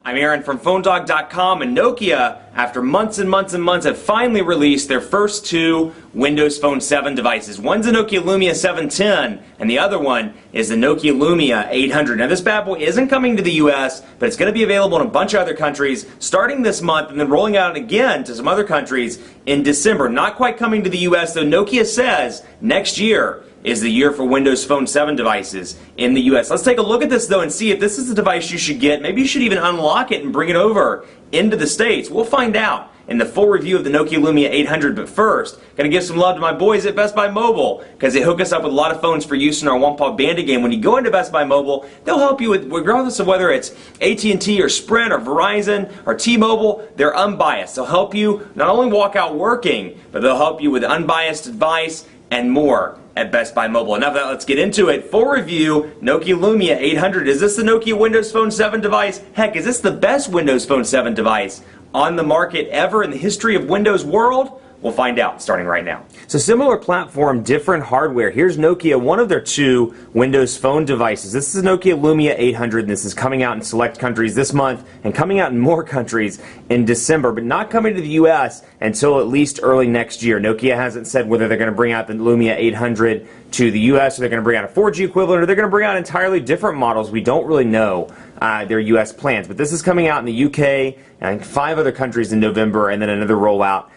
I'm Aaron from PhoneDog.com, and Nokia, after months and months and months, have finally released their first two Windows Phone 7 devices. One's a Nokia Lumia 710, and the other one is the Nokia Lumia 800. Now this bad boy isn't coming to the US, but it's going to be available in a bunch of other countries starting this month and then rolling out again to some other countries in December. Not quite coming to the US, though Nokia says next year is the year for Windows Phone 7 devices in the US. Let's take a look at this though and see if this is the device you should get. Maybe you should even unlock it and bring it over into the States. We'll find out in the full review of the Nokia Lumia 800, but first, gotta give some love to my boys at Best Buy Mobile, because they hook us up with a lot of phones for use in our one-paw bandit game. When you go into Best Buy Mobile, they'll help you with, regardless of whether it's AT&T or Sprint or Verizon or T-Mobile, they're unbiased. They'll help you not only walk out working, but they'll help you with unbiased advice and more at Best Buy Mobile. Enough of that, let's get into it. Full review, Nokia Lumia 800. Is this the Nokia Windows Phone 7 device? Heck, is this the best Windows Phone 7 device on the market ever in the history of Windows world? We'll find out starting right now. So similar platform, different hardware. Here's Nokia, one of their two Windows Phone devices. This is Nokia Lumia 800, and this is coming out in select countries this month and coming out in more countries in December, but not coming to the US until at least early next year. Nokia hasn't said whether they're going to bring out the Lumia 800 to the US, or they're going to bring out a 4G equivalent, or they're going to bring out entirely different models. We don't really know their US plans, but this is coming out in the UK and 5 other countries in November, and then another rollout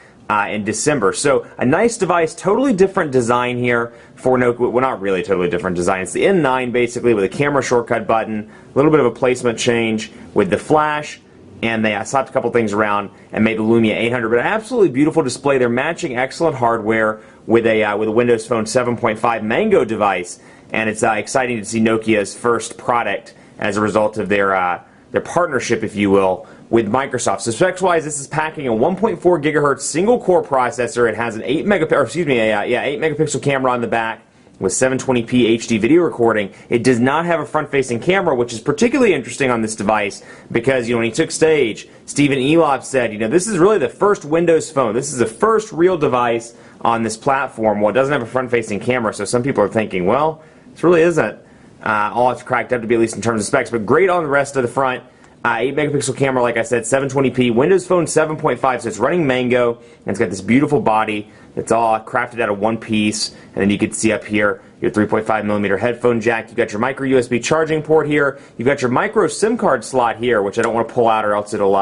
in December. So a nice device, totally different design here for Nokia. Well, not really totally different design. It's the N9 basically with a camera shortcut button, a little bit of a placement change with the flash, and they slapped a couple things around and made the Lumia 800. But an absolutely beautiful display. They're matching excellent hardware with a Windows Phone 7.5 Mango device, and it's exciting to see Nokia's first product as a result of their partnership, if you will, with Microsoft. So specs-wise, this is packing a 1.4 gigahertz single-core processor. It has an 8 megapixel camera on the back with 720p HD video recording. It does not have a front-facing camera, which is particularly interesting on this device because, when he took stage, Stephen Elop said, this is really the first Windows Phone. This is the first real device on this platform. Well, it doesn't have a front-facing camera, so some people are thinking, well, this really isn't all it's cracked up to be, at least in terms of specs, but great on the rest of the front. 8 megapixel camera, like I said, 720p, Windows Phone 7.5, so it's running Mango, and it's got this beautiful body that's all crafted out of one piece, and then you can see up here your 3.5mm headphone jack. You've got your micro USB charging port here. You've got your micro SIM card slot here, which I don't want to pull out or else it'll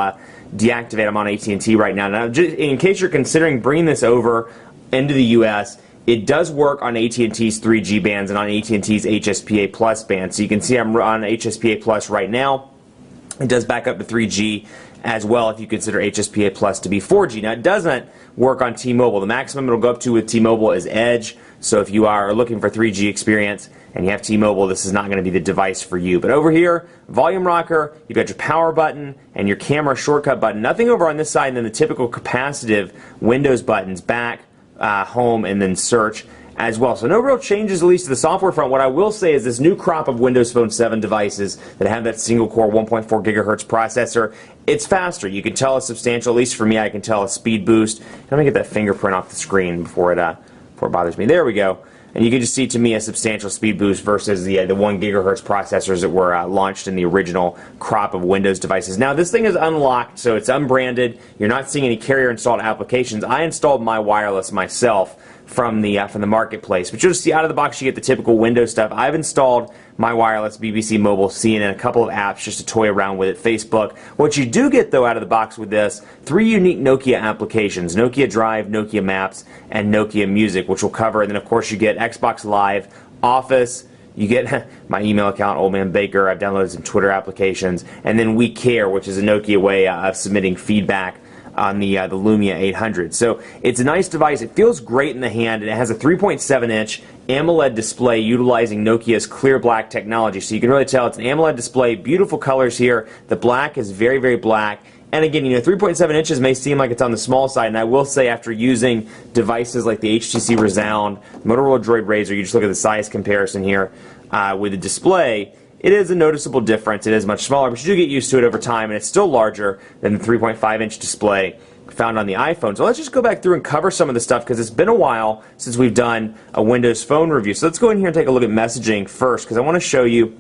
deactivate. I'm on AT&T right now. Now, just in case you're considering bringing this over into the US, it does work on AT&T's 3G bands and on AT&T's HSPA Plus band. So you can see I'm on HSPA Plus right now. It does back up to 3G as well if you consider HSPA Plus to be 4G. Now, it doesn't work on T-Mobile. The maximum it'll go up to with T-Mobile is Edge. So if you are looking for 3G experience and you have T-Mobile, this is not going to be the device for you. But over here, volume rocker, you've got your power button and your camera shortcut button. Nothing over on this side than the typical capacitive Windows buttons, back, home, and then search as well. So no real changes, at least to the software front. What I will say is this new crop of Windows Phone 7 devices that have that single-core 1.4 gigahertz processor, it's faster. You can tell a substantial, at least for me, I can tell a speed boost. Let me get that fingerprint off the screen before it bothers me. There we go. And you can just see, to me, a substantial speed boost versus the 1 gigahertz processors that were launched in the original crop of Windows devices. Now, this thing is unlocked, so it's unbranded. You're not seeing any carrier-installed applications. I installed my wireless myself from the marketplace, but you'll just see out of the box you get the typical Windows stuff. I've installed my wireless, BBC Mobile, CNN, a couple of apps just to toy around with it, Facebook. What you do get though out of the box with this, 3 unique Nokia applications: Nokia Drive, Nokia Maps, and Nokia Music, which we'll cover. And then of course you get Xbox Live, Office, you get my email account, Old Man Baker. I've downloaded some Twitter applications, and then We Care, which is a Nokia way of submitting feedback on the Lumia 800. So it's a nice device. It feels great in the hand, and it has a 3.7-inch AMOLED display utilizing Nokia's clear black technology. So you can really tell it's an AMOLED display. Beautiful colors here. The black is very, very black. And again, 3.7 inches may seem like it's on the small side, and I will say after using devices like the HTC Resound, Motorola Droid Razr, you just look at the size comparison here with the display, it is a noticeable difference. It is much smaller, but you do get used to it over time, and it's still larger than the 3.5-inch display found on the iPhone. So let's just go back through and cover some of the stuff, because it's been a while since we've done a Windows Phone review. So let's go in here and take a look at messaging first, because I want to show you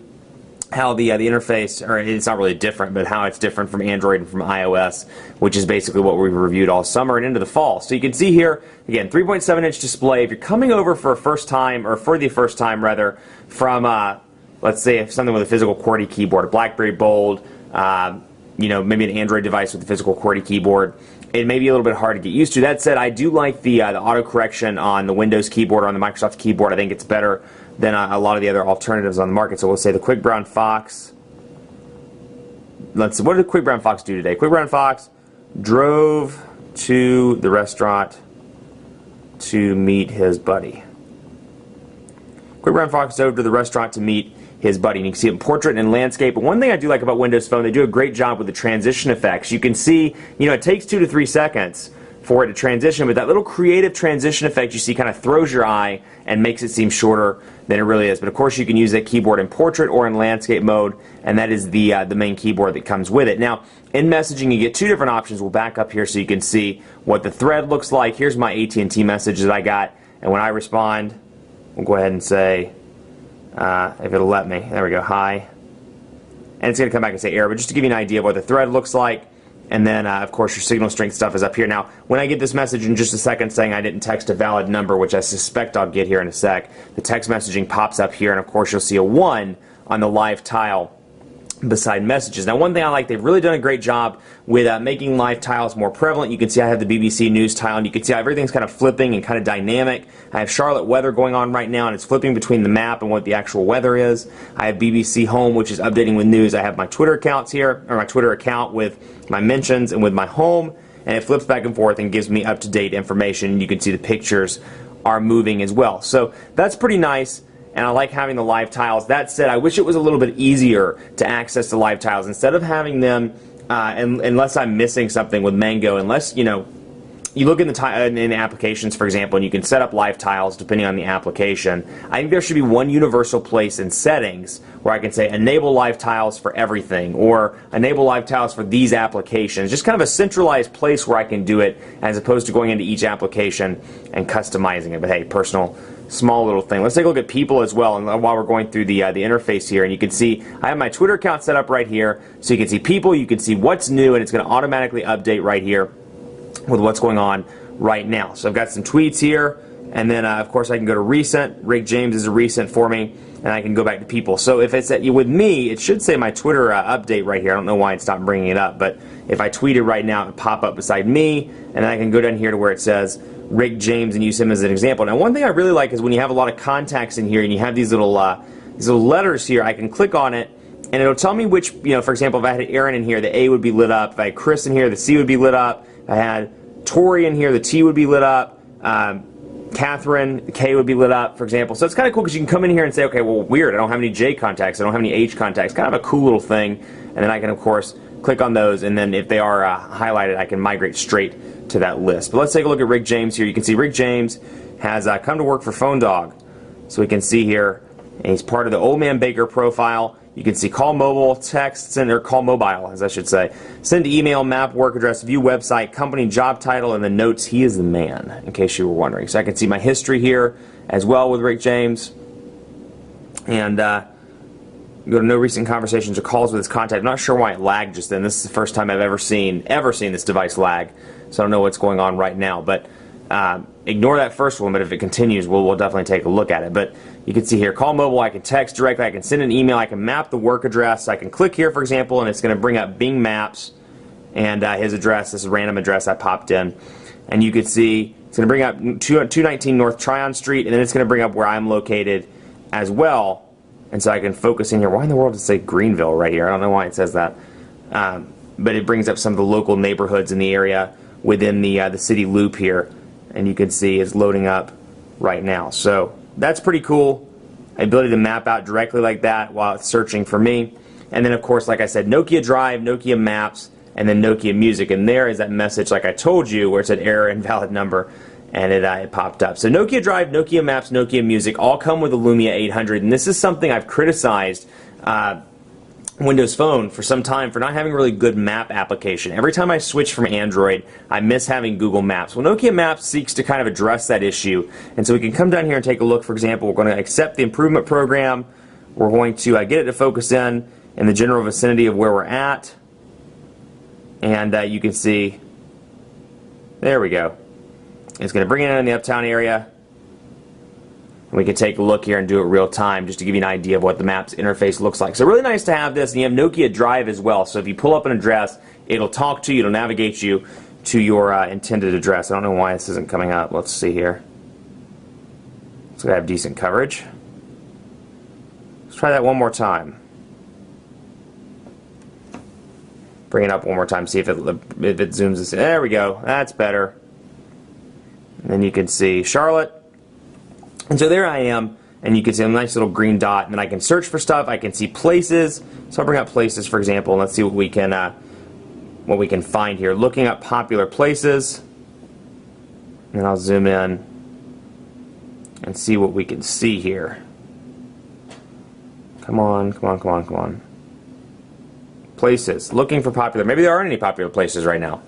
how the interface, or it's not really different, but how it's different from Android and from iOS, which is basically what we've reviewed all summer and into the fall. So you can see here, again, 3.7-inch display. If you're coming over for the first time rather, from, let's say, something with a physical QWERTY keyboard, a BlackBerry Bold, maybe an Android device with a physical QWERTY keyboard, it may be a little bit hard to get used to. That said, I do like the autocorrection on the Windows keyboard or on the Microsoft keyboard. I think it's better than a lot of the other alternatives on the market. So we'll say the Quick Brown Fox. Let's see, what did Quick Brown Fox do today? Quick Brown Fox drove to the restaurant to meet his buddy. Quick Brown Fox drove to the restaurant to meet his buddy. And you can see it in portrait and landscape. But one thing I do like about Windows Phone, they do a great job with the transition effects. You can see, it takes 2 to 3 seconds for it to transition, but that little creative transition effect you see kind of throws your eye and makes it seem shorter than it really is. But of course you can use that keyboard in portrait or in landscape mode, and that is the main keyboard that comes with it. Now, in messaging you get 2 different options. We'll back up here so you can see what the thread looks like. Here's my AT&T message that I got, and when I respond, we'll go ahead and say, if it'll let me, there we go, hi. And it's going to come back and say error, but just to give you an idea of what the thread looks like. And then, of course, your signal strength stuff is up here. Now, when I get this message in just a second saying I didn't text a valid number, which I suspect I'll get here in a sec, the text messaging pops up here, and of course you'll see a 1 on the live tile beside messages. Now, one thing I like, they've really done a great job with making live tiles more prevalent. You can see I have the BBC News tile, and you can see how everything's kind of flipping and kind of dynamic. I have Charlotte weather going on right now, and it's flipping between the map and what the actual weather is. I have BBC Home, which is updating with news. I have my Twitter accounts here, or my Twitter account with my mentions and with my home, and it flips back and forth and gives me up-to-date information. You can see the pictures are moving as well. So that's pretty nice. And I like having the live tiles. That said, I wish it was a little bit easier to access the live tiles. Instead of having them, unless I'm missing something with Mango, unless, you look in the applications, for example, and you can set up live tiles depending on the application. I think there should be one universal place in settings where I can say enable live tiles for everything, or enable live tiles for these applications. Just kind of a centralized place where I can do it, as opposed to going into each application and customizing it. But hey, personal, small little thing. Let's take a look at people as well, and while we're going through the interface here, and you can see I have my Twitter account set up right here, so you can see people, you can see what's new, and it's going to automatically update right here with what's going on right now. So I've got some tweets here, and then of course I can go to recent. Rick James is a recent for me, and I can go back to people. So if it's with me, it should say my Twitter update right here. I don't know why it stopped bringing it up, but if I tweet it right now, it would pop up beside me, and then I can go down here to where it says Rick James and use him as an example. Now, one thing I really like is when you have a lot of contacts in here and you have these little letters here, I can click on it and it'll tell me which, for example, if I had Aaron in here, the A would be lit up. If I had Chris in here, the C would be lit up. If I had Tori in here, the T would be lit up. Catherine, the K would be lit up, for example. So it's kind of cool because you can come in here and say, okay, well, weird, I don't have any J contacts, I don't have any H contacts. Kind of a cool little thing. And then I can, of course, click on those, and then if they are highlighted, I can migrate straight to that list. But let's take a look at Rick James here. You can see Rick James has come to work for Phone Dog. So we can see here, and he's part of the Old Man Baker profile. You can see call mobile, text, send, or call mobile, as I should say. Send email, map, work address, view website, company, job title, and the notes. He is the man, in case you were wondering. So I can see my history here as well with Rick James. And go to no recent conversations or calls with his contact. I'm not sure why it lagged just then. This is the first time I've ever seen this device lag. So I don't know what's going on right now. But ignore that first one, but if it continues, we'll definitely take a look at it. But you can see here, call mobile, I can text directly, I can send an email, I can map the work address, I can click here, for example, and it's going to bring up Bing Maps and his address. This is a random address I popped in. And you can see it's going to bring up 219 North Tryon Street, and then it's going to bring up where I'm located as well. And so I can focus in here. Why in the world does it say Greenville right here? I don't know why it says that. But it brings up some of the local neighborhoods in the area within the city loop here. And you can see it's loading up right now. So that's pretty cool. Ability to map out directly like that while it's searching for me. And then, of course, like I said, Nokia Drive, Nokia Maps, and then Nokia Music. And there is that message, like I told you, where it said error, invalid number. And it popped up. So Nokia Drive, Nokia Maps, Nokia Music all come with the Lumia 800. And this is something I've criticized Windows Phone for some time for not having a really good map application. Every time I switch from Android, I miss having Google Maps. Well, Nokia Maps seeks to kind of address that issue. And so we can come down here and take a look. For example, we're going to accept the improvement program. We're going to get it to focus in the general vicinity of where we're at. And you can see, there we go. It's going to bring it in the uptown area. And we can take a look here and do it real time just to give you an idea of what the map's interface looks like. So really nice to have this. And you have Nokia Drive as well. So if you pull up an address, it'll talk to you, it'll navigate you to your intended address. I don't know why this isn't coming up. Let's see here. So I have decent coverage. Let's try that one more time. Bring it up one more time, see if it zooms us in. There we go. That's better. And then you can see Charlotte. And so there I am, and you can see a nice little green dot. And then I can search for stuff. I can see places. So I'll bring up places, for example, and let's see what we can find here. Looking up popular places. And I'll zoom in and see what we can see here. Come on, come on, come on, come on. Places. Looking for popular. Maybe there aren't any popular places right now.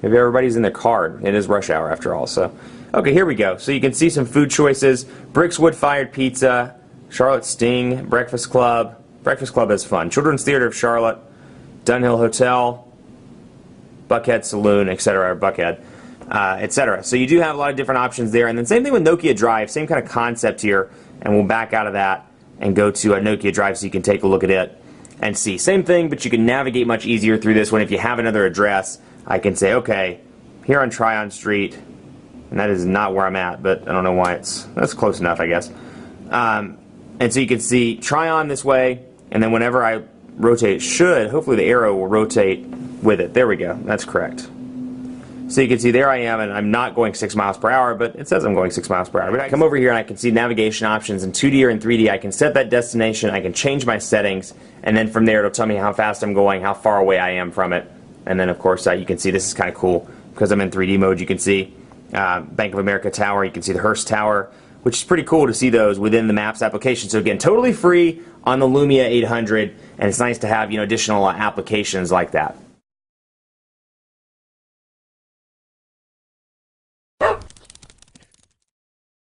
Maybe everybody's in their car. It is rush hour after all. So, okay, here we go. So you can see some food choices. Brick's Wood-Fired Pizza, Charlotte Sting, Breakfast Club. Breakfast Club is fun. Children's Theater of Charlotte, Dunhill Hotel, Buckhead Saloon, etc. Buckhead, etc. So you do have a lot of different options there. And then same thing with Nokia Drive. Same kind of concept here. And we'll back out of that and go to a Nokia Drive so you can take a look at it and see. Same thing, but you can navigate much easier through this one. If you have another address, I can say, okay, here on Tryon Street, and that is not where I'm at, but I don't know why that's close enough, I guess. And so you can see Tryon this way, and then whenever I rotate, hopefully the arrow will rotate with it. There we go, that's correct. So you can see there I am, and I'm not going 6 miles per hour, but it says I'm going 6 miles per hour. But I come over here and I can see navigation options in 2D or in 3D. I can set that destination, I can change my settings, and then from there it'll tell me how fast I'm going, how far away I am from it. And then of course you can see this is kind of cool because I'm in 3D mode. You can see Bank of America Tower, you can see the Hearst Tower, which is pretty cool to see those within the Maps application. So again, totally free on the Lumia 800, and it's nice to have additional applications like that.